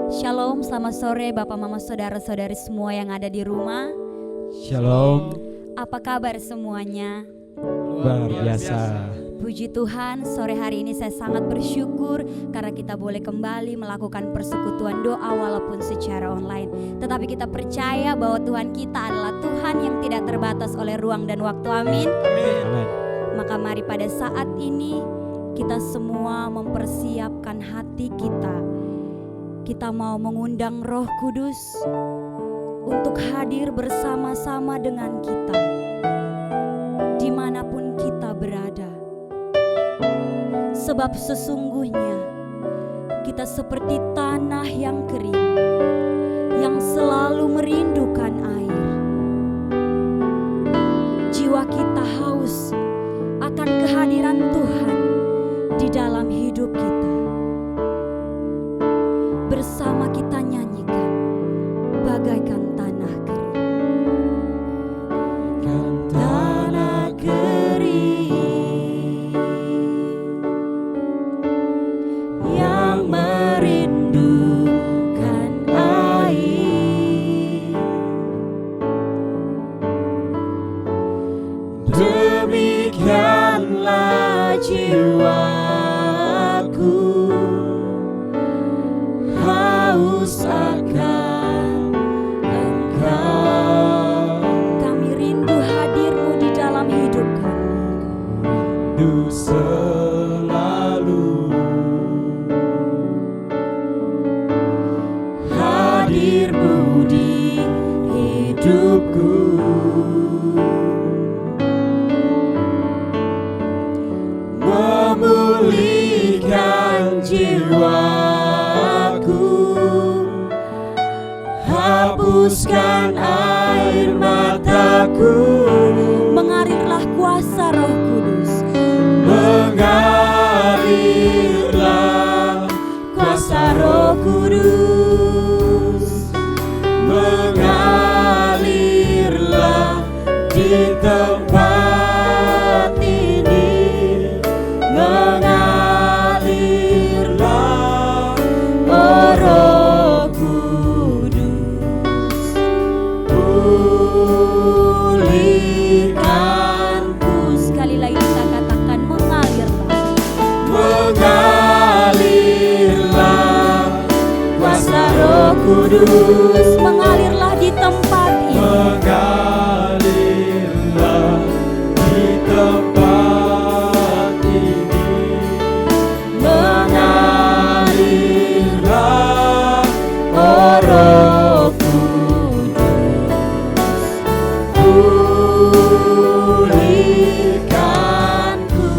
Shalom, selamat sore Bapak Mama Saudara-saudari semua yang ada di rumah. Shalom. Apa kabar semuanya? Luar biasa. Puji Tuhan, sore hari ini saya sangat bersyukur karena kita boleh kembali melakukan persekutuan doa walaupun secara online. Tetapi kita percaya bahwa Tuhan kita adalah Tuhan yang tidak terbatas oleh ruang dan waktu. Amin. Amin. Maka mari pada saat ini kita semua mempersiapkan hati kita. Kita mau mengundang Roh Kudus untuk hadir bersama-sama dengan kita dimanapun kita berada. Sebab sesungguhnya kita seperti tanah yang kering yang selalu merindukan air. Jiwa kita haus akan kehadiran Tuhan di dalam hidup kita. Bersama kita nyanyikan bagaikan tanah kering. Tanah kering yang merindukan air. Demikianlah jiwaku haus akan Engkau. Kami rindu hadir-Mu di dalam hidup kami. Rindu selalu hadir-Mu di hidupku. Memulihkan jiwaku, hapuskan air mataku. Mengalirlah kuasa Roh Kudus. Mengalirlah kuasa Roh Kudus. Mengalirlah di tempat ini. Mengalirlah, oh Roh Kudus. Pulihkanku. Sekali lagi kita katakan mengalirlah. Mengalirlah kuasa Roh Kudus. Mengalirlah di tempat ini. mengalirlah di tempat ini. Mengalirlah, oh Roh Kudus. Pulihkanku.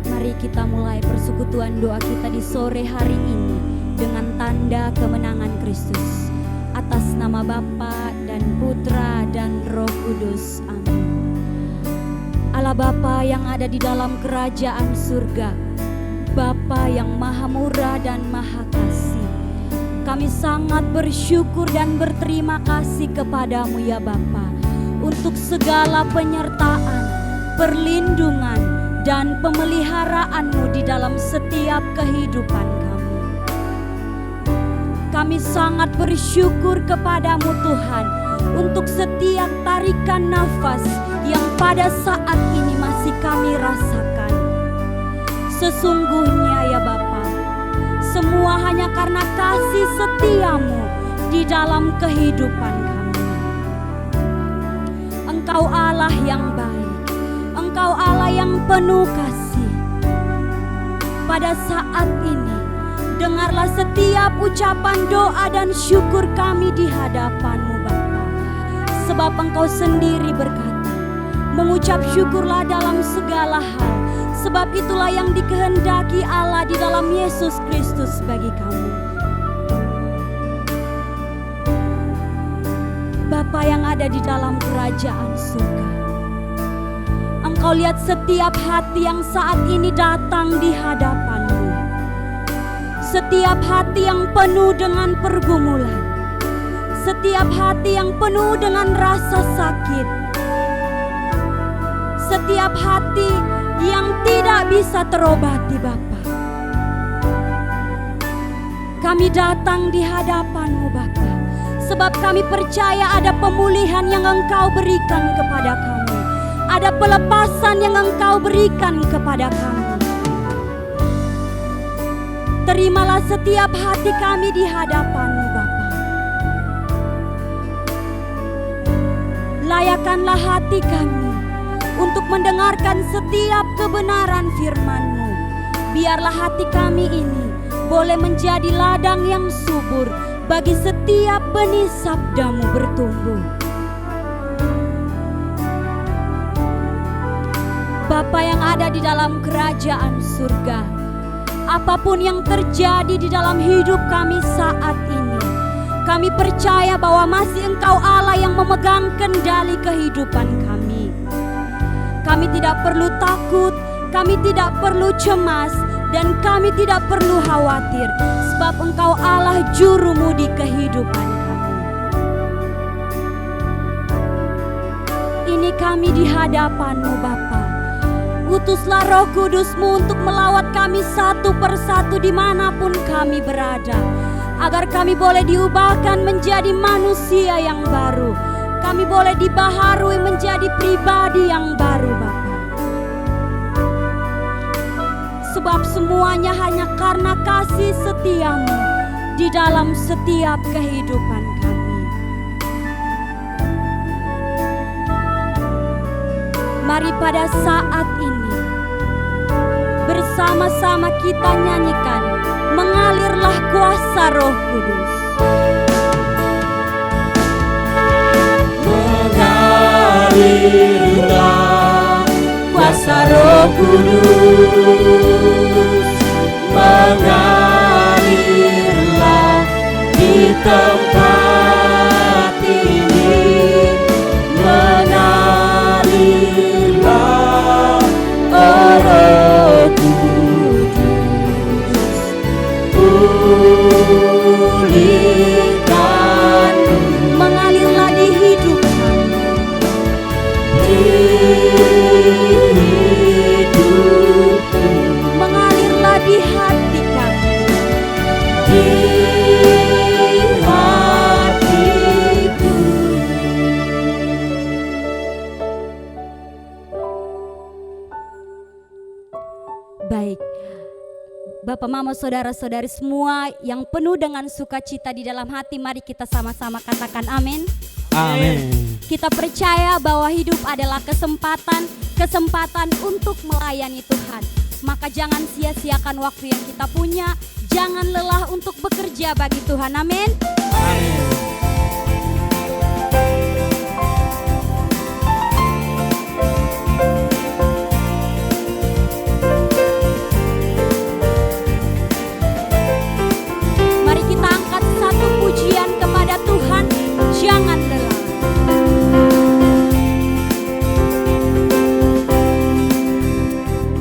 Mari kita mulai persekutuan doa kita di sore hari ini dengan tanda kemenangan Kristus. Atas nama Bapa dan Putra dan Roh Kudus. Amin. Allah Bapa yang ada di dalam kerajaan surga, Bapa yang maha murah dan maha kasih, kami sangat bersyukur dan berterima kasih kepadamu ya Bapa, untuk segala penyertaan, perlindungan, dan pemeliharaanmu di dalam setiap kehidupan kami. Kami sangat bersyukur kepadamu Tuhan, untuk setiap tarikan nafas yang pada saat ini masih kami rasakan. Sesungguhnya ya Bapa, semua hanya karena kasih setiamu di dalam kehidupan kami. Engkau Allah yang baik, Engkau Allah yang penuh kasih. Pada saat ini, dengarlah setiap ucapan doa dan syukur kami di hadapan-Mu Bapa. Sebab Engkau sendiri berkata, mengucap syukurlah dalam segala hal. Sebab itulah yang dikehendaki Allah di dalam Yesus Kristus bagi kamu. Bapa yang ada di dalam kerajaan surga, Engkau lihat setiap hati yang saat ini datang di hadapan-Mu. Setiap hati yang penuh dengan pergumulan, setiap hati yang penuh dengan rasa sakit, setiap hati yang tidak bisa terobati Bapa. Kami datang di hadapan-Mu Bapa, sebab kami percaya ada pemulihan yang Engkau berikan kepada kami. Ada pelepasan yang Engkau berikan kepada kami. Terimalah setiap hati kami di hadapan-Mu Bapa. Layakkanlah hati kami untuk mendengarkan setiap kebenaran firman-Mu. Biarlah hati kami ini boleh menjadi ladang yang subur bagi setiap benih sabda-Mu bertumbuh. Bapa yang ada di dalam kerajaan surga, apapun yang terjadi di dalam hidup kami saat ini, kami percaya bahwa masih Engkau Allah yang memegang kendali kehidupan kami. Kami tidak perlu takut, kami tidak perlu cemas, dan kami tidak perlu khawatir, sebab Engkau Allah jurumudi kehidupan kami. Ini kami di hadapan-Mu Bapa. Utuslah Roh Kudus-Mu untuk melawat kami satu persatu dimanapun kami berada, agar kami boleh diubahkan menjadi manusia yang baru. Kami boleh dibaharui menjadi pribadi yang baru Bapa. Sebab semuanya hanya karena kasih setia-Mu di dalam setiap kehidupan kami. Mari pada saat ini bersama-sama kita nyanyikan Mengalirlah Kuasa Roh Kudus. Mengalirlah kuasa Roh Kudus, mengalirlah di tempat ini, mengalirlah Roh Kudus, pulihkan, Mengalirlah di hidup kami, mengalirlah di hati kami, di hatiku. Baik, Bapak, Mama, Saudara-saudari semua yang penuh dengan sukacita di dalam hati, mari kita sama-sama katakan amin. Amin. Kita percaya bahwa hidup adalah kesempatan untuk melayani Tuhan. Maka jangan sia-siakan waktu yang kita punya, jangan lelah untuk bekerja bagi Tuhan, amin. Amin. Mari kita angkat satu pujian kepada Tuhan, jangan lelah.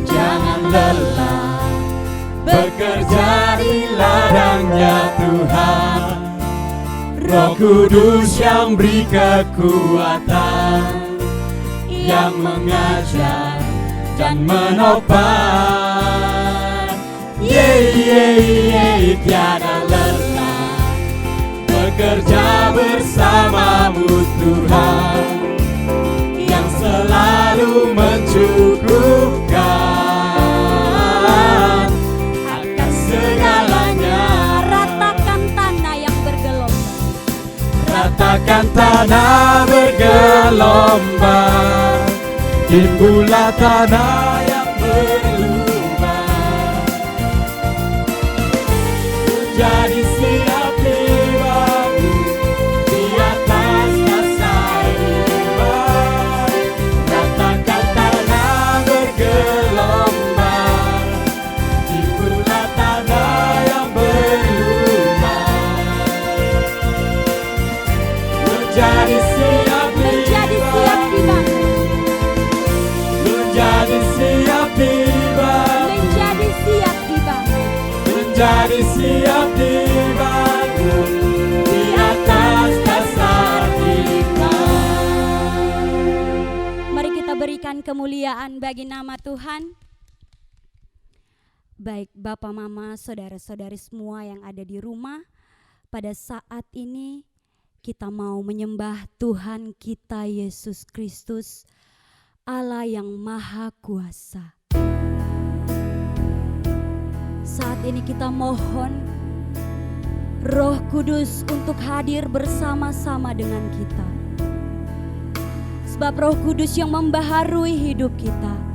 Jangan lelah bekerja di ladangnya Tuhan. Roh Kudus yang beri kekuatan, yang mengajar dan menopang. Tiada lelah bekerja bersamamu Tuhan, yang selalu mencukupkan akan segalanya. Ratakan tanah yang bergelombang, Ratakan tanah bergelombang, timbullah tanah yang berlubang. Jadi siap dibangun di atas dasar iman. Ratakan tanah bergelombang, timbullah tanah yang berlubang. Menjadi siap dibangun, menjadi siap dibangun, menjadi siap dibangun. menjadi siap dibangun di atas dasar iman. Mari kita berikan kemuliaan bagi nama Tuhan. Baik Bapak, Mama, saudara-saudari semua yang ada di rumah, pada saat ini kita mau menyembah Tuhan kita Yesus Kristus, Allah yang Maha Kuasa. Saat ini kita mohon Roh Kudus untuk hadir bersama-sama dengan kita. Sebab Roh Kudus yang membaharui hidup kita,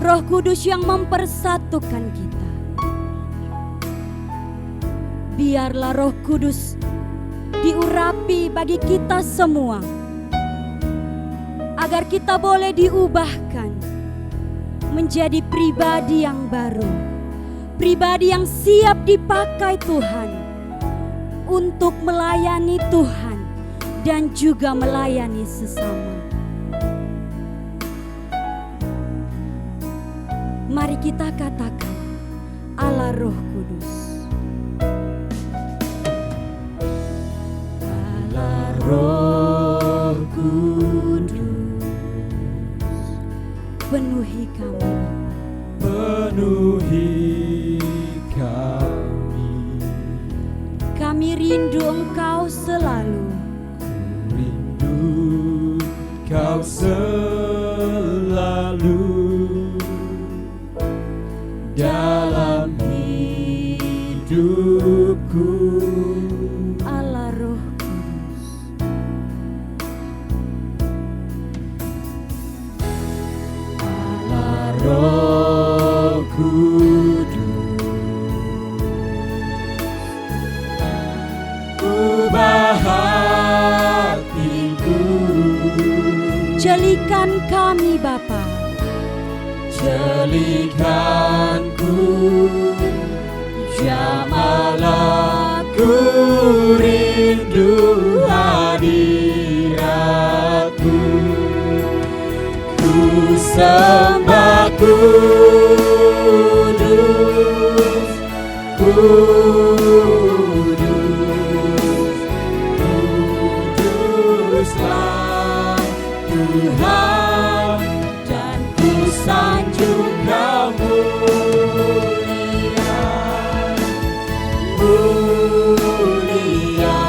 Roh Kudus yang mempersatukan kita. Biarlah Roh Kudus diurapi bagi kita semua, agar kita boleh diubahkan menjadi pribadi yang baru, pribadi yang siap dipakai Tuhan untuk melayani Tuhan dan juga melayani sesama. Mari kita katakan, Allah Roh Kudus. Allah Roh Kudus, penuhi kami. Penuhi kami. Kami rindu Engkau selalu. Rindu Kau selalu dalam hidupku. Allah Roh Kudus, Allah Roh Kudus, ubah hatiku. jadikan kami Bapa, Jadikanku jamalah ku rindu hadiratmu. Ku sembah kudus, kudus, kuduslah Tuhan, dan ku sanjung Kau mulia, mulia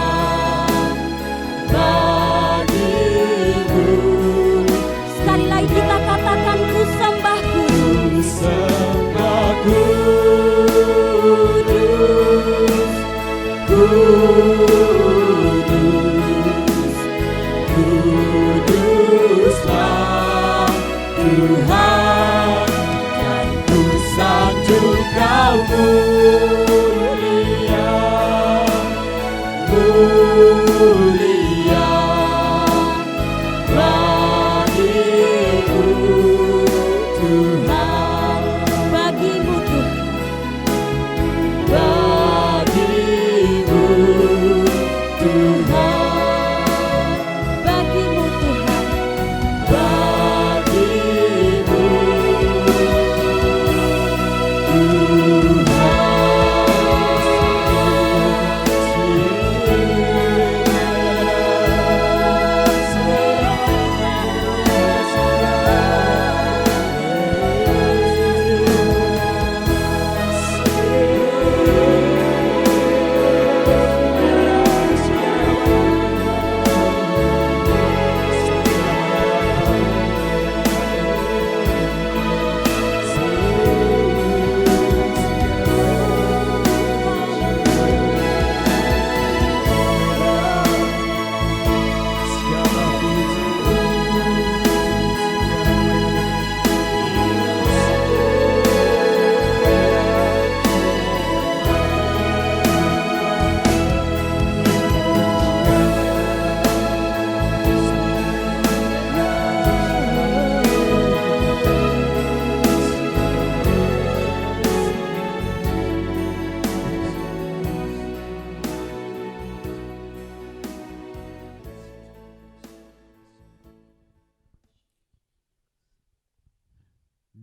bagimu. sekali lagi kita katakan, ku sembah Kudus, Sembah kudus, kudus, kuduslah Tuhan, dan ku sanjung Kau mulia, mulia bagimu Tuhan, bagimu Tuhan, bagimu Tuhan, bagimu Tuhan. bagimu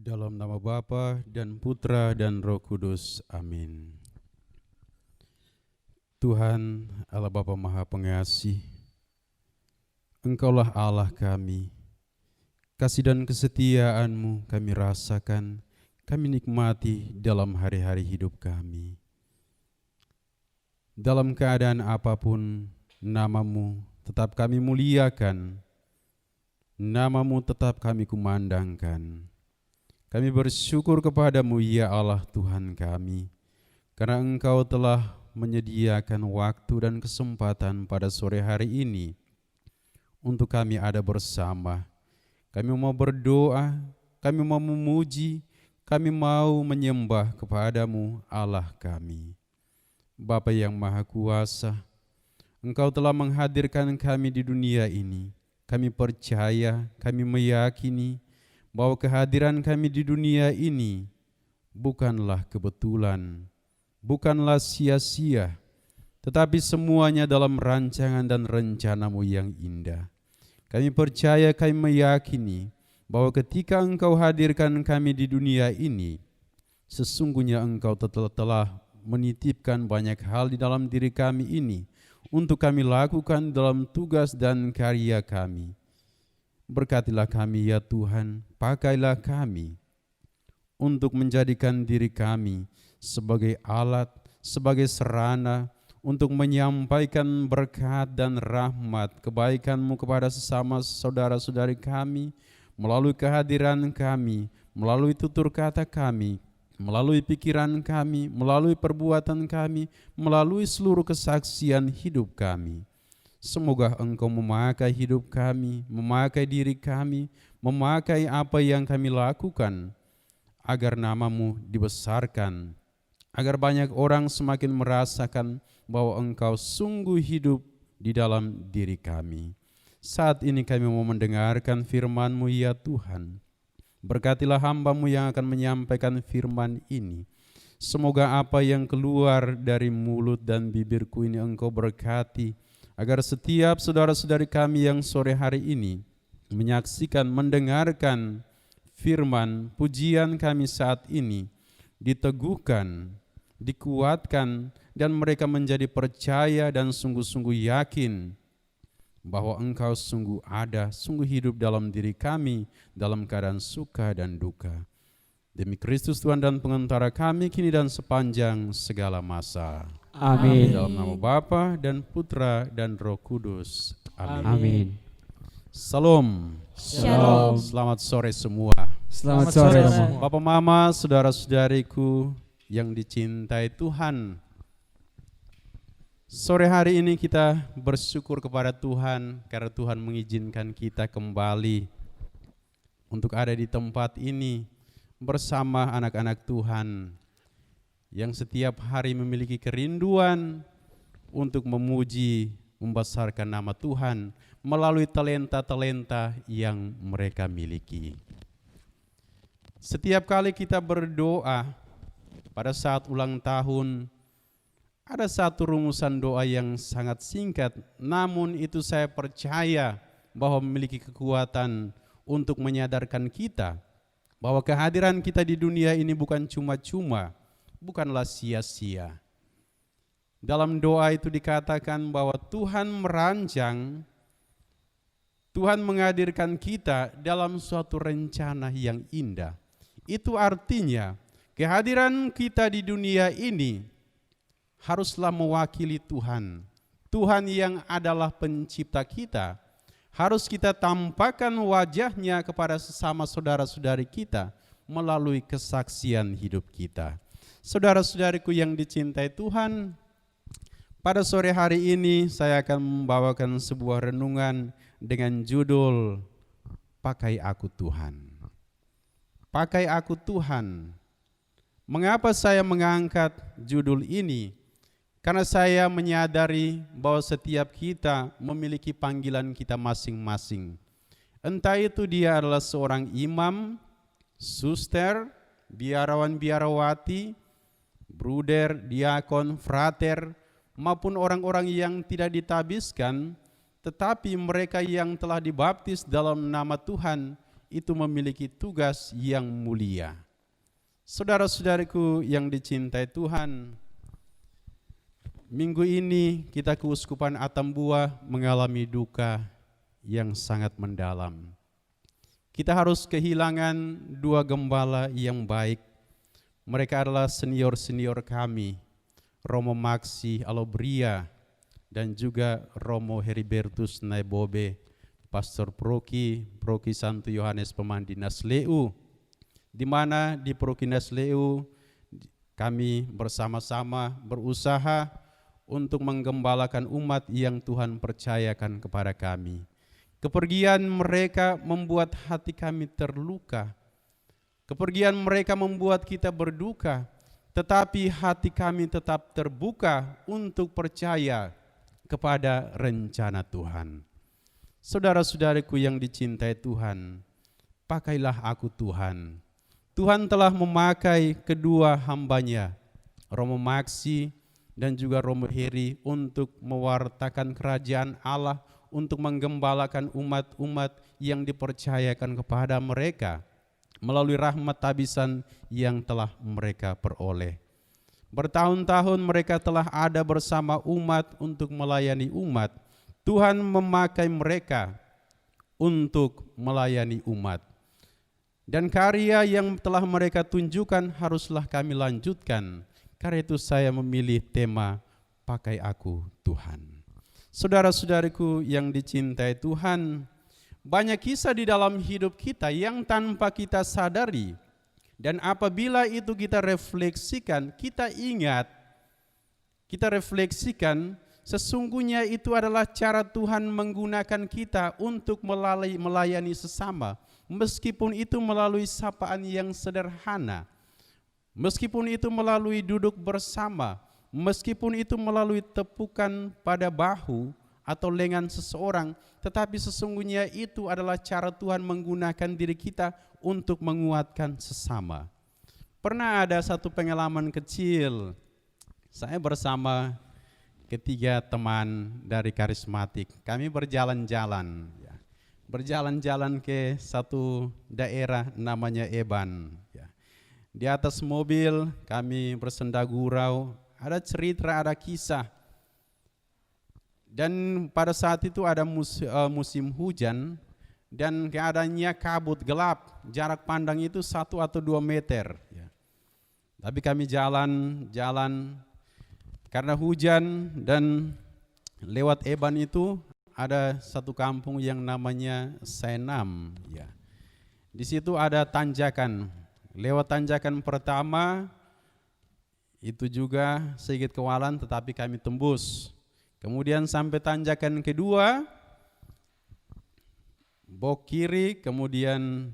Dalam nama Bapa dan Putra dan Roh Kudus. Amin. Tuhan Allah Bapa Maha Pengasih, Engkaulah Allah kami. Kasih dan kesetiaan-Mu kami rasakan, kami nikmati dalam hari-hari hidup kami. Dalam keadaan apapun, nama-Mu tetap kami muliakan, nama-Mu tetap kami kumandangkan. Kami bersyukur kepada-Mu ya Allah Tuhan kami, karena Engkau telah menyediakan waktu dan kesempatan pada sore hari ini untuk kami ada bersama. Kami mau berdoa, kami mau memuji, kami mau menyembah kepada-Mu Allah kami. Bapa yang Maha Kuasa, Engkau telah menghadirkan kami di dunia ini. Kami percaya, kami meyakini bahwa kehadiran kami di dunia ini bukanlah kebetulan, bukanlah sia-sia, tetapi semuanya dalam rancangan dan rencana-Mu yang indah. Kami percaya, kami meyakini bahwa ketika Engkau hadirkan kami di dunia ini, sesungguhnya Engkau telah menitipkan banyak hal di dalam diri kami ini untuk kami lakukan dalam tugas dan karya kami. Berkatilah kami ya Tuhan, pakailah kami untuk menjadikan diri kami sebagai alat, sebagai sarana untuk menyampaikan berkat dan rahmat kebaikan-Mu kepada sesama saudara-saudari kami melalui kehadiran kami, melalui tutur kata kami, melalui pikiran kami, melalui perbuatan kami, melalui seluruh kesaksian hidup kami. Semoga Engkau memakai hidup kami, memakai diri kami, memakai apa yang kami lakukan, agar nama-Mu dibesarkan, agar banyak orang semakin merasakan bahwa Engkau sungguh hidup di dalam diri kami. Saat ini kami mau mendengarkan firman-Mu ya Tuhan. Berkatilah hamba-Mu yang akan menyampaikan firman ini. Semoga apa yang keluar dari mulut dan bibirku ini Engkau berkati, agar setiap saudara-saudari kami yang sore hari ini menyaksikan, mendengarkan firman pujian kami saat ini, diteguhkan, dikuatkan, dan mereka menjadi percaya dan sungguh-sungguh yakin bahwa Engkau sungguh ada, sungguh hidup dalam diri kami, dalam keadaan suka dan duka. Demi Kristus Tuhan dan pengantara kami, kini dan sepanjang segala masa. Amin. Dalam nama Bapa dan Putra dan Roh Kudus. Amin. Amin. Salam. Shalom. Selamat sore semua. Selamat sore. Bapak Mama, saudara-saudariku yang dicintai Tuhan. Sore hari ini kita bersyukur kepada Tuhan karena Tuhan mengizinkan kita kembali untuk ada di tempat ini bersama anak-anak Tuhan yang setiap hari memiliki kerinduan untuk memuji, membesarkan nama Tuhan melalui talenta-talenta yang mereka miliki. Setiap kali kita berdoa pada saat ulang tahun, ada satu rumusan doa yang sangat singkat, namun itu saya percaya bahwa memiliki kekuatan untuk menyadarkan kita bahwa kehadiran kita di dunia ini bukan cuma-cuma, bukanlah sia-sia. Dalam doa itu dikatakan bahwa Tuhan merancang, Tuhan menghadirkan kita dalam suatu rencana yang indah. Itu artinya kehadiran kita di dunia ini haruslah mewakili Tuhan. Tuhan yang adalah pencipta kita. Harus kita tampakkan wajahnya kepada sesama saudara-saudari kita melalui kesaksian hidup kita. Saudara-saudariku yang dicintai Tuhan, pada sore hari ini saya akan membawakan sebuah renungan dengan judul Pakai Aku Tuhan. Pakai Aku Tuhan. Mengapa saya mengangkat judul ini? Karena saya menyadari bahwa setiap kita memiliki panggilan kita masing-masing. Entah itu dia adalah seorang imam, suster, biarawan-biarawati, bruder, diakon, frater, maupun orang-orang yang tidak ditabiskan, tetapi mereka yang telah dibaptis dalam nama Tuhan itu memiliki tugas yang mulia. Saudara-saudariku yang dicintai Tuhan, minggu ini kita Keuskupan Atambua mengalami duka yang sangat mendalam. Kita harus kehilangan dua gembala yang baik Mereka adalah senior-senior kami, Romo Maxi Alobria, dan juga Romo Heribertus Naibobe, Pastor Proki Santo Yohanes Pemandi Nasleu, di mana di Proki Nasleu kami bersama-sama berusaha untuk menggembalakan umat yang Tuhan percayakan kepada kami. Kepergian mereka membuat hati kami terluka. Kepergian mereka membuat kita berduka, tetapi hati kami tetap terbuka untuk percaya kepada rencana Tuhan. Saudara-saudariku yang dicintai Tuhan, pakailah aku Tuhan. Tuhan telah memakai kedua hambanya, Romo Maxi dan juga Romo Heri, untuk mewartakan kerajaan Allah, untuk menggembalakan umat-umat yang dipercayakan kepada mereka melalui rahmat tabisan yang telah mereka peroleh. Bertahun-tahun mereka telah ada bersama umat untuk melayani umat. Tuhan memakai mereka untuk melayani umat. Dan karya yang telah mereka tunjukkan haruslah kami lanjutkan. Karena itu saya memilih tema Pakai Aku Tuhan. Saudara-saudariku yang dicintai Tuhan, banyak kisah di dalam hidup kita yang tanpa kita sadari. Dan apabila itu kita refleksikan, kita ingat, kita refleksikan, sesungguhnya itu adalah cara Tuhan menggunakan kita untuk melayani sesama. Meskipun itu melalui sapaan yang sederhana, meskipun itu melalui duduk bersama, meskipun itu melalui tepukan pada bahu atau lengan seseorang, tetapi sesungguhnya itu adalah cara Tuhan menggunakan diri kita untuk menguatkan sesama. Pernah ada satu pengalaman kecil, saya bersama ketiga teman dari karismatik, kami berjalan-jalan ke satu daerah namanya Eban. Di atas mobil kami bersenda gurau, ada cerita, ada kisah. Dan pada saat itu ada musim hujan dan keadaannya kabut gelap, jarak pandang itu 1 atau 2 meter. Tapi kami jalan karena hujan, dan lewat Eban itu ada satu kampung yang namanya Sainam. Di situ ada tanjakan. Lewat tanjakan pertama itu juga sedikit kewalan, tetapi kami tembus. Kemudian sampai tanjakan kedua, bok kiri, kemudian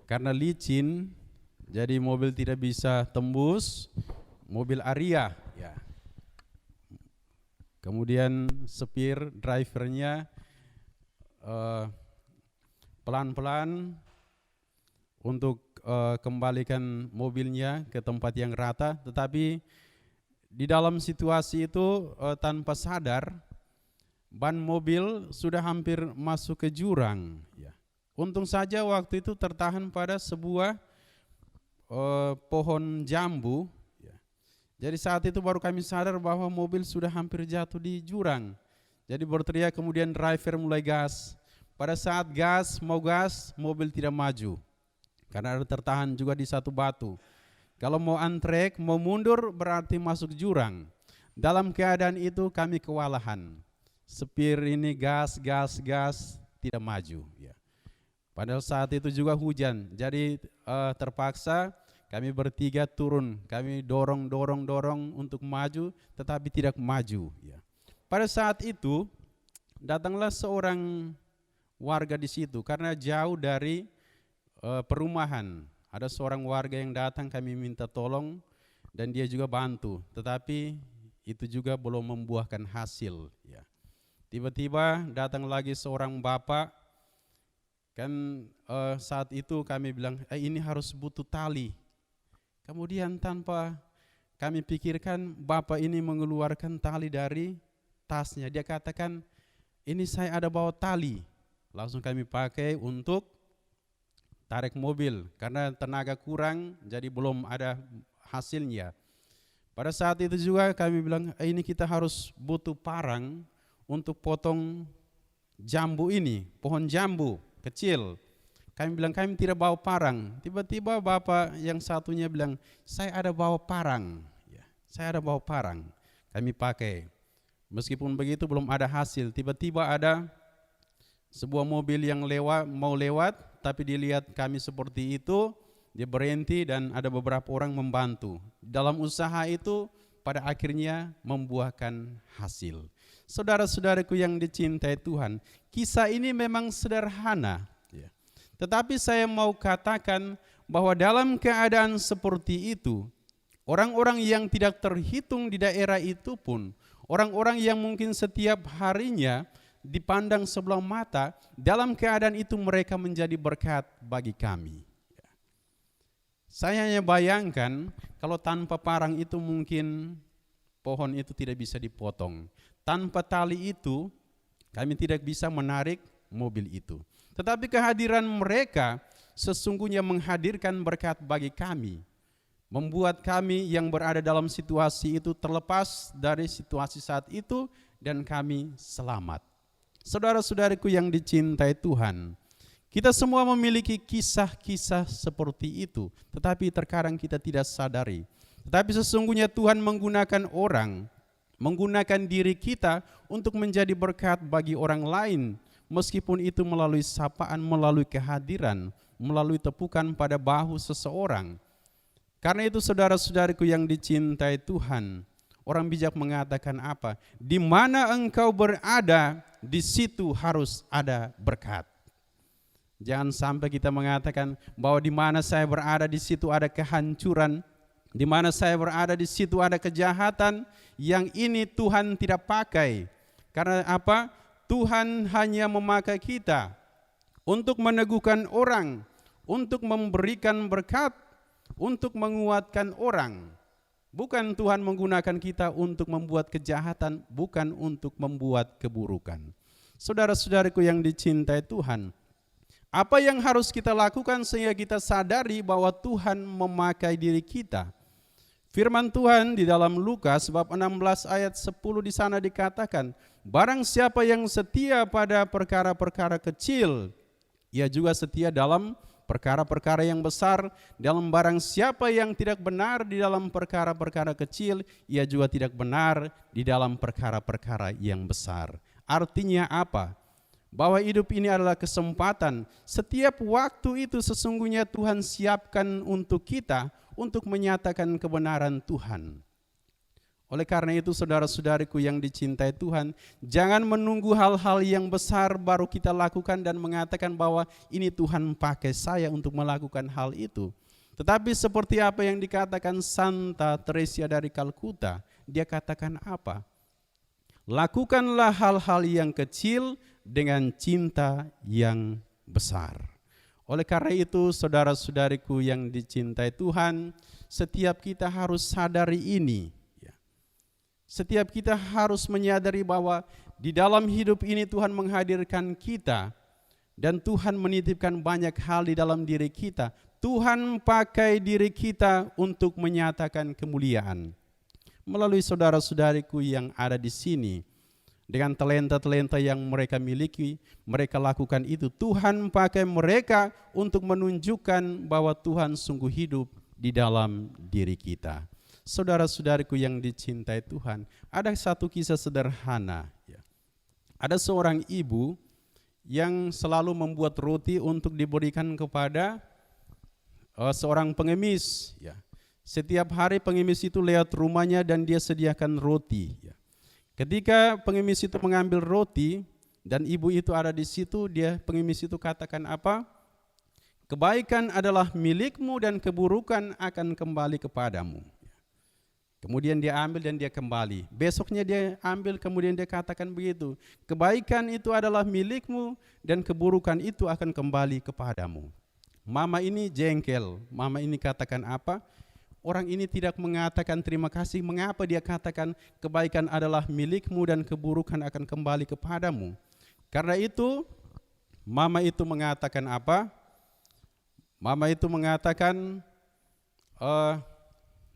karena licin, jadi mobil tidak bisa tembus, mobil Aria. Kemudian supir, drivernya pelan-pelan untuk kembalikan mobilnya ke tempat yang rata, tetapi di dalam situasi itu tanpa sadar ban mobil sudah hampir masuk ke jurang. Untung saja waktu itu tertahan pada sebuah pohon jambu. Jadi saat itu baru kami sadar bahwa mobil sudah hampir jatuh di jurang. Jadi berteriak, kemudian driver mulai gas. Pada saat mau gas, mobil tidak maju karena ada tertahan juga di satu batu. Kalau mau antrek, mau mundur berarti masuk jurang. Dalam keadaan itu kami kewalahan. Supir ini gas, tidak maju. Padahal saat itu juga hujan, jadi terpaksa kami bertiga turun. Kami dorong untuk maju, tetapi tidak maju. Pada saat itu datanglah seorang warga di situ karena jauh dari perumahan. Ada seorang warga yang datang, kami minta tolong dan dia juga bantu, tetapi itu juga belum membuahkan hasil. Tiba-tiba datang lagi seorang bapak, kan saat itu kami bilang ini harus butuh tali. Kemudian tanpa kami pikirkan, bapak ini mengeluarkan tali dari tasnya. Dia katakan, ini saya ada bawa tali. Langsung kami pakai untuk tarik mobil, karena tenaga kurang jadi belum ada hasilnya. Pada saat itu juga kami bilang, ini kita harus butuh parang untuk potong jambu ini, pohon jambu kecil. Kami bilang kami tidak bawa parang. Tiba-tiba bapak yang satunya bilang, saya ada bawa parang. Ya, saya ada bawa parang. Kami pakai. Meskipun begitu belum ada hasil. Tiba-tiba ada sebuah mobil yang mau lewat, tapi dilihat kami seperti itu, dia berhenti dan ada beberapa orang membantu. Dalam usaha itu pada akhirnya membuahkan hasil. Saudara-saudaraku yang dicintai Tuhan, kisah ini memang sederhana. Tetapi saya mau katakan bahwa dalam keadaan seperti itu, orang-orang yang tidak terhitung di daerah itu pun, orang-orang yang mungkin setiap harinya dipandang sebelah mata, dalam keadaan itu mereka menjadi berkat bagi kami. Saya hanya bayangkan kalau tanpa parang itu mungkin pohon itu tidak bisa dipotong. Tanpa tali itu kami tidak bisa menarik mobil itu. Tetapi kehadiran mereka sesungguhnya menghadirkan berkat bagi kami. Membuat kami yang berada dalam situasi itu terlepas dari situasi saat itu dan kami selamat. Saudara-saudariku yang dicintai Tuhan, kita semua memiliki kisah-kisah seperti itu, tetapi terkadang kita tidak sadari. Tetapi sesungguhnya Tuhan menggunakan orang, menggunakan diri kita untuk menjadi berkat bagi orang lain, meskipun itu melalui sapaan, melalui kehadiran, melalui tepukan pada bahu seseorang. Karena itu saudara-saudariku yang dicintai Tuhan, orang bijak mengatakan apa? Di mana engkau berada, di situ harus ada berkat. Jangan sampai kita mengatakan bahwa di mana saya berada di situ ada kehancuran, di mana saya berada di situ ada kejahatan, yang ini Tuhan tidak pakai. Karena apa? Tuhan hanya memakai kita untuk meneguhkan orang, untuk memberikan berkat, untuk menguatkan orang. Bukan Tuhan menggunakan kita untuk membuat kejahatan, bukan untuk membuat keburukan. Saudara-saudariku yang dicintai Tuhan, apa yang harus kita lakukan sehingga kita sadari bahwa Tuhan memakai diri kita? Firman Tuhan di dalam Lukas bab 16 ayat 10 di sana dikatakan, barang siapa yang setia pada perkara-perkara kecil, ia juga setia dalam perkara-perkara yang besar. Dalam barang siapa yang tidak benar di dalam perkara-perkara kecil, ia juga tidak benar di dalam perkara-perkara yang besar. Artinya apa? Bahwa hidup ini adalah kesempatan. Setiap waktu itu sesungguhnya Tuhan siapkan untuk kita untuk menyatakan kebenaran Tuhan. Oleh karena itu saudara-saudariku yang dicintai Tuhan, jangan menunggu hal-hal yang besar baru kita lakukan dan mengatakan bahwa ini Tuhan pakai saya untuk melakukan hal itu. Tetapi seperti apa yang dikatakan Santa Teresa dari Kalkuta, dia katakan apa? Lakukanlah hal-hal yang kecil dengan cinta yang besar. Oleh karena itu saudara-saudariku yang dicintai Tuhan, setiap kita harus sadari ini. Setiap kita harus menyadari bahwa di dalam hidup ini Tuhan menghadirkan kita dan Tuhan menitipkan banyak hal di dalam diri kita. Tuhan pakai diri kita untuk menyatakan kemuliaan. Melalui saudara-saudariku yang ada di sini, dengan talenta-talenta yang mereka miliki, mereka lakukan itu. Tuhan pakai mereka untuk menunjukkan bahwa Tuhan sungguh hidup di dalam diri kita. Saudara-saudariku yang dicintai Tuhan, ada satu kisah sederhana. Ada seorang ibu yang selalu membuat roti untuk diberikan kepada seorang pengemis. Setiap hari pengemis itu lewat rumahnya dan dia sediakan roti. Ketika pengemis itu mengambil roti dan ibu itu ada di situ, pengemis itu katakan apa? Kebaikan adalah milikmu dan keburukan akan kembali kepadamu. Kemudian dia ambil dan dia kembali. Besoknya dia ambil, kemudian dia katakan begitu. Kebaikan itu adalah milikmu dan keburukan itu akan kembali kepadamu. Mama ini jengkel. Mama ini katakan apa? Orang ini tidak mengatakan terima kasih. Mengapa dia katakan kebaikan adalah milikmu dan keburukan akan kembali kepadamu? Karena itu, mama itu mengatakan apa? Mama itu mengatakan,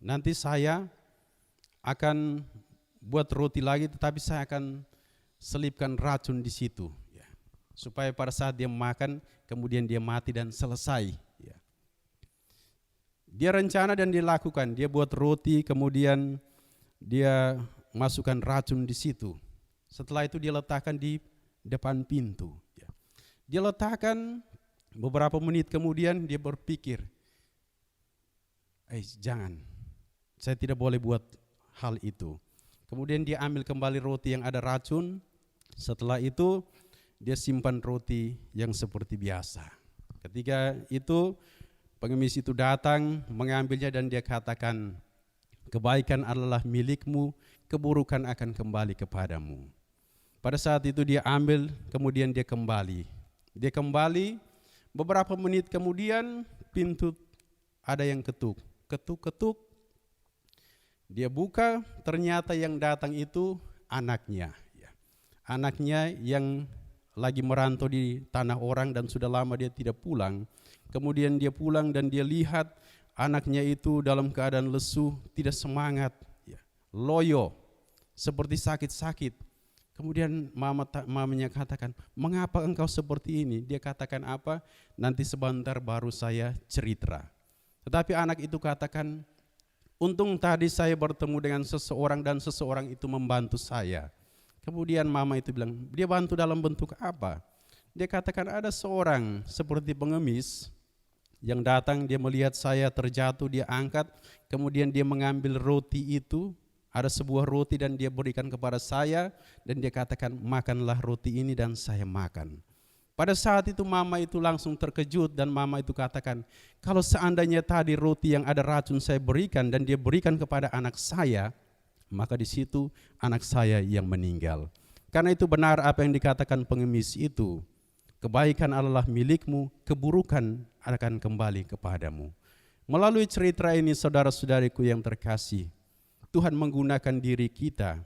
nanti saya akan buat roti lagi, tetapi saya akan selipkan racun di situ. supaya pada saat dia makan kemudian dia mati dan selesai. Ya. Dia rencana dan dia lakukan, dia buat roti kemudian dia masukkan racun di situ. Setelah itu dia letakkan di depan pintu. Ya. Dia letakkan, beberapa menit kemudian dia berpikir, jangan, saya tidak boleh buat hal itu. Kemudian dia ambil kembali roti yang ada racun. Setelah itu dia simpan roti yang seperti biasa. Ketika itu pengemis itu datang mengambilnya dan dia katakan, kebaikan adalah milikmu, keburukan akan kembali kepadamu. Pada saat itu dia ambil, kemudian dia kembali. Dia kembali, beberapa menit kemudian pintu ada yang ketuk. Ketuk-ketuk. Dia buka, ternyata yang datang itu anaknya. Anaknya yang lagi merantau di tanah orang dan sudah lama dia tidak pulang. Kemudian dia pulang dan dia lihat anaknya itu dalam keadaan lesu, tidak semangat, loyo, seperti sakit-sakit. Kemudian mamanya katakan, mengapa engkau seperti ini? Dia katakan apa? Nanti sebentar baru saya cerita. Tetapi anak itu katakan, untung tadi saya bertemu dengan seseorang dan seseorang itu membantu saya. Kemudian mama itu bilang, dia bantu dalam bentuk apa? Dia katakan ada seorang seperti pengemis yang datang, dia melihat saya terjatuh, dia angkat, kemudian dia mengambil roti itu, ada sebuah roti dan dia berikan kepada saya, dan dia katakan makanlah roti ini dan saya makan. Pada saat itu mama itu langsung terkejut dan mama itu katakan, kalau seandainya tadi roti yang ada racun saya berikan dan dia berikan kepada anak saya, maka di situ anak saya yang meninggal. Karena itu benar apa yang dikatakan pengemis itu, kebaikan adalah milikmu, keburukan akan kembali kepadamu. Melalui cerita ini saudara-saudariku yang terkasih, Tuhan menggunakan diri kita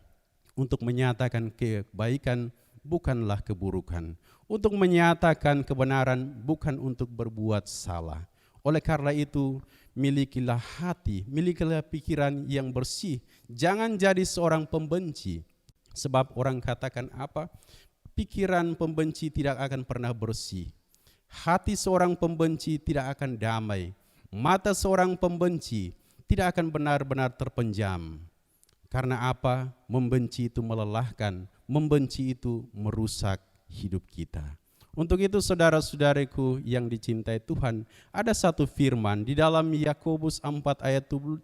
untuk menyatakan kebaikan bukanlah keburukan, untuk menyatakan kebenaran bukan untuk berbuat salah. Oleh karena itu, milikilah hati, milikilah pikiran yang bersih. Jangan jadi seorang pembenci. Sebab orang katakan apa? Pikiran pembenci tidak akan pernah bersih. Hati seorang pembenci tidak akan damai. Mata seorang pembenci tidak akan benar-benar terpenjam. Karena apa? Membenci itu melelahkan, membenci itu merusak hidup kita. Untuk itu saudara-saudariku yang dicintai Tuhan, ada satu firman di dalam Yakobus 4 ayat 17.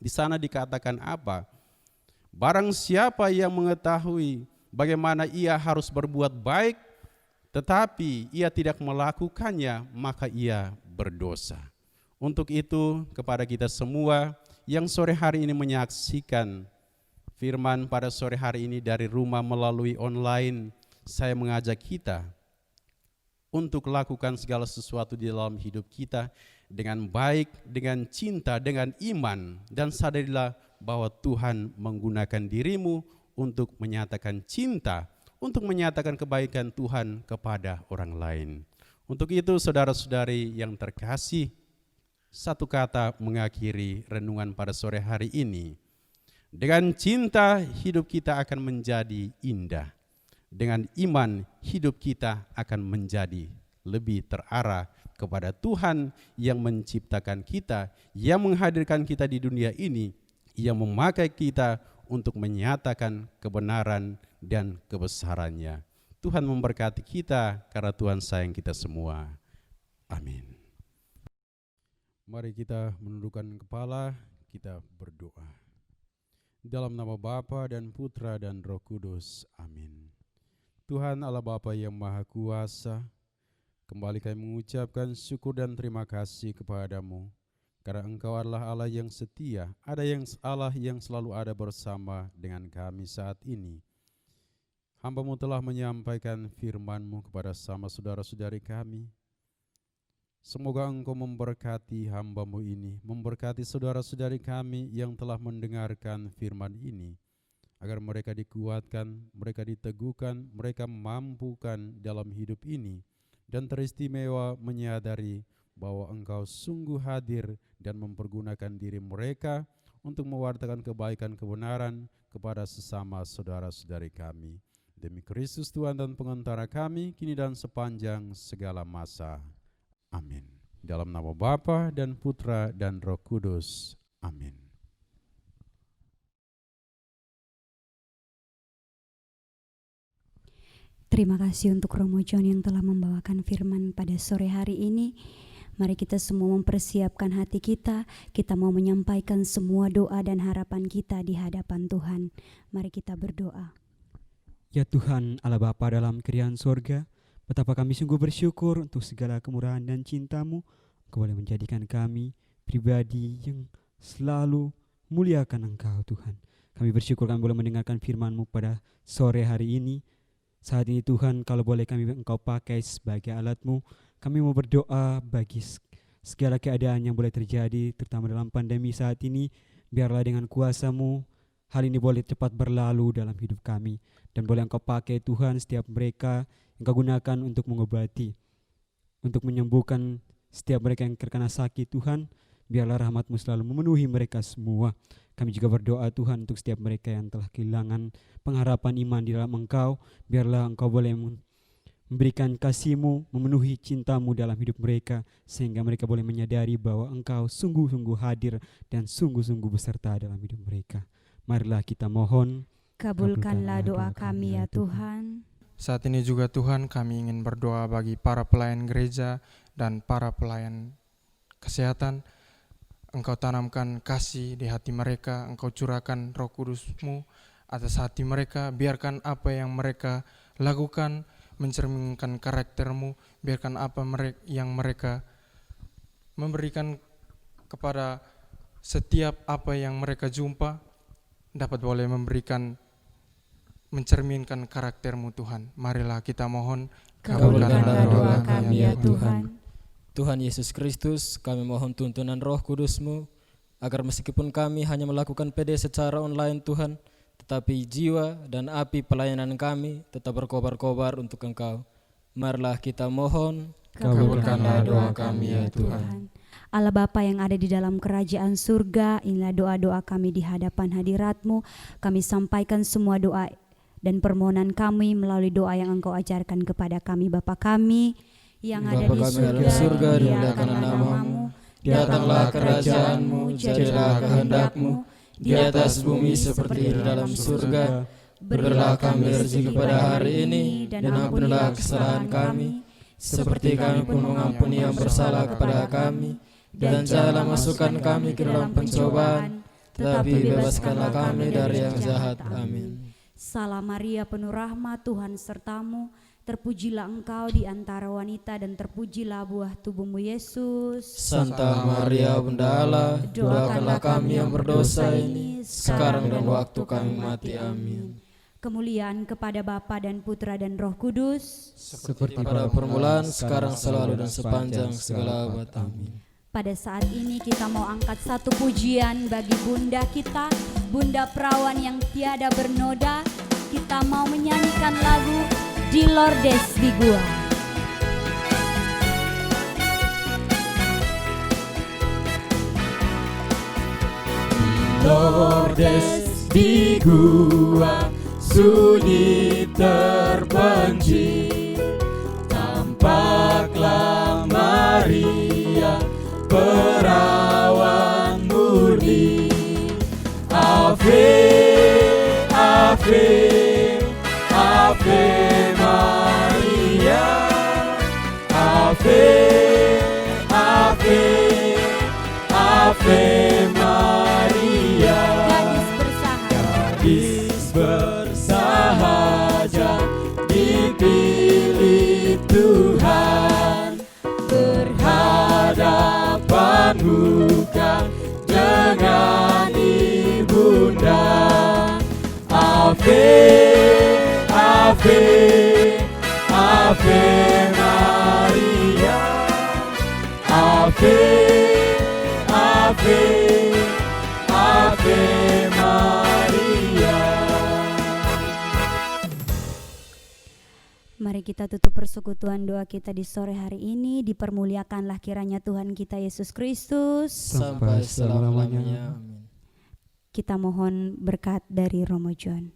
Di sana dikatakan apa? Barang siapa yang mengetahui bagaimana ia harus berbuat baik, tetapi ia tidak melakukannya, maka ia berdosa. Untuk itu kepada kita semua yang sore hari ini menyaksikan firman pada sore hari ini dari rumah melalui online, saya mengajak kita untuk lakukan segala sesuatu di dalam hidup kita dengan baik, dengan cinta, dengan iman, dan sadarilah bahwa Tuhan menggunakan dirimu untuk menyatakan cinta, untuk menyatakan kebaikan Tuhan kepada orang lain. Untuk itu saudara-saudari yang terkasih, satu kata mengakhiri renungan pada sore hari ini. Dengan cinta hidup kita akan menjadi indah. Dengan iman hidup kita akan menjadi lebih terarah kepada Tuhan yang menciptakan kita, yang menghadirkan kita di dunia ini, yang memakai kita untuk menyatakan kebenaran dan kebesarannya. Tuhan memberkati kita karena Tuhan sayang kita semua. Amin. Mari kita menundukkan kepala, kita berdoa. Dalam nama Bapa dan Putra dan Roh Kudus. Amin. Tuhan Allah Bapa yang Maha Kuasa, kembali kami mengucapkan syukur dan terima kasih kepadamu, karena Engkau adalah Allah yang setia, Allah yang selalu ada bersama dengan kami saat ini. Hamba-Mu telah menyampaikan firman-Mu kepada sama saudara-saudari kami. Semoga Engkau memberkati hamba-Mu ini, memberkati saudara-saudari kami yang telah mendengarkan firman ini, agar mereka dikuatkan, mereka diteguhkan, mereka mampukan dalam hidup ini, dan teristimewa menyadari bahwa Engkau sungguh hadir dan mempergunakan diri mereka untuk mewartakan kebaikan kebenaran kepada sesama saudara-saudari kami. Demi Kristus Tuhan dan pengantara kami, kini dan sepanjang segala masa. Amin. Dalam nama Bapa dan Putra dan Roh Kudus. Amin. Terima kasih untuk Romo John yang telah membawakan firman pada sore hari ini. Mari kita semua mempersiapkan hati kita. Kita mau menyampaikan semua doa dan harapan kita di hadapan Tuhan. Mari kita berdoa. Ya Tuhan Allah Bapa dalam kerajaan sorga, betapa kami sungguh bersyukur untuk segala kemurahan dan cinta-Mu. Engkau boleh menjadikan kami pribadi yang selalu muliakan Engkau Tuhan. Kami bersyukur kami boleh mendengarkan firman-Mu pada sore hari ini. Saat ini Tuhan, kalau boleh kami Engkau pakai sebagai alat-Mu, kami mau berdoa bagi segala keadaan yang boleh terjadi, terutama dalam pandemi saat ini. Biarlah dengan kuasa-Mu, hal ini boleh cepat berlalu dalam hidup kami. Dan boleh Engkau pakai Tuhan setiap mereka yang Engkau gunakan untuk mengobati, untuk menyembuhkan setiap mereka yang terkena sakit Tuhan. Biarlah rahmat-Mu selalu memenuhi mereka semua. Kami juga berdoa Tuhan untuk setiap mereka yang telah kehilangan pengharapan iman di dalam Engkau. Biarlah Engkau boleh memberikan kasih-Mu, memenuhi cinta-Mu dalam hidup mereka, sehingga mereka boleh menyadari bahwa Engkau sungguh-sungguh hadir dan sungguh-sungguh beserta dalam hidup mereka. Marilah kita mohon, Kabulkanlah doa kami ya Tuhan. Saat ini juga Tuhan, kami ingin berdoa bagi para pelayan gereja dan para pelayan kesehatan. Engkau tanamkan kasih di hati mereka, Engkau curahkan Roh Kudus-Mu atas hati mereka. Biarkan apa yang mereka lakukan mencerminkan karakter-Mu. Biarkan apa yang mereka memberikan kepada setiap apa yang mereka jumpa dapat boleh mencerminkan karakter-Mu Tuhan. Marilah kita mohon, kabulkanlah doa kami ya Tuhan. Tuhan Yesus Kristus, kami mohon tuntunan Roh Kudus-Mu, agar meskipun kami hanya melakukan PD secara online Tuhan, tetapi jiwa dan api pelayanan kami tetap berkobar-kobar untuk Engkau. Marilah kita mohon, kabulkanlah doa kami ya Tuhan. Allah Bapa yang ada di dalam kerajaan surga, inilah doa-doa kami di hadapan hadirat-Mu. Kami sampaikan semua doa dan permohonan kami melalui doa yang Engkau ajarkan kepada kami. Bapa kami yang ada di surga, dimuliakanlah nama-Mu, datanglah kerajaan-Mu, jadilah kehendak-Mu di atas bumi seperti di dalam surga. Berilah kami rezeki pada hari ini, dan ampunilah kesalahan kami, seperti kami pun mengampuni yang bersalah kepada kami. Dan janganlah masukkan kami ke dalam pencobaan, tetapi bebaskanlah kami dari yang jahat. Amin. Salam Maria, penuh rahmat, Tuhan serta-Mu. Terpujilah Engkau di antara wanita, dan terpujilah buah tubuh-Mu Yesus. Santa Maria Bunda Allah, doakanlah kami yang berdosa ini, sekarang dan waktu kami mati. Amin. Kemuliaan kepada Bapa dan Putra dan Roh Kudus, seperti pada permulaan, sekarang, selalu, dan sepanjang segala abad. Amin. Pada saat ini kita mau angkat satu pujian bagi Bunda kita, Bunda Perawan yang tiada bernoda. Kita mau menyanyikan lagu Di Lordes di Gua. Lordes di gua sunyi terpencil, tampaklah Maria perawan murni. Ave, Ave, Ave Maria, Ave, Ave, Ave Maria. Gadis bersahaja dipilih Tuhan, berhadapan muka dengan ibunda. Ave, Ave, Ave Maria, Ave, Ave, Ave Maria. Mari kita tutup persekutuan doa kita di sore hari ini. Dipermuliakanlah kiranya Tuhan kita Yesus Kristus sampai selama-lamanya. Amin. Kita mohon berkat dari Romo John.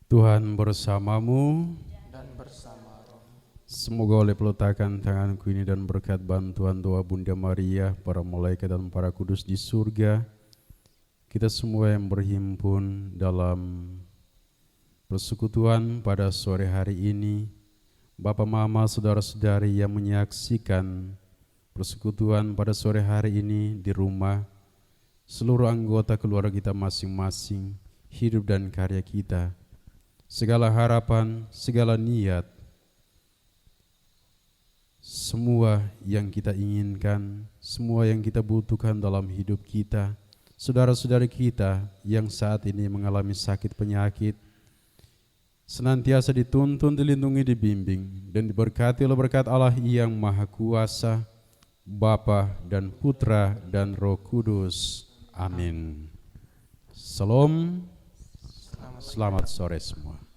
Tuhan bersamamu. dan bersama roh. Semoga oleh peletakan tanganku ini dan berkat bantuan doa Bunda Maria, para malaikat dan para kudus di surga, kita semua yang berhimpun dalam persekutuan pada sore hari ini, Bapak, Mama, saudara-saudari yang menyaksikan persekutuan pada sore hari ini di rumah, seluruh anggota keluarga kita masing-masing, hidup dan karya kita, segala harapan, segala niat, semua yang kita inginkan, semua yang kita butuhkan dalam hidup kita, saudara-saudari kita yang saat ini mengalami sakit penyakit, senantiasa dituntun, dilindungi, dibimbing, dan diberkati oleh berkat Allah yang Maha Kuasa, Bapa dan Putra dan Roh Kudus. Amin. Salam. Selamat sore semua.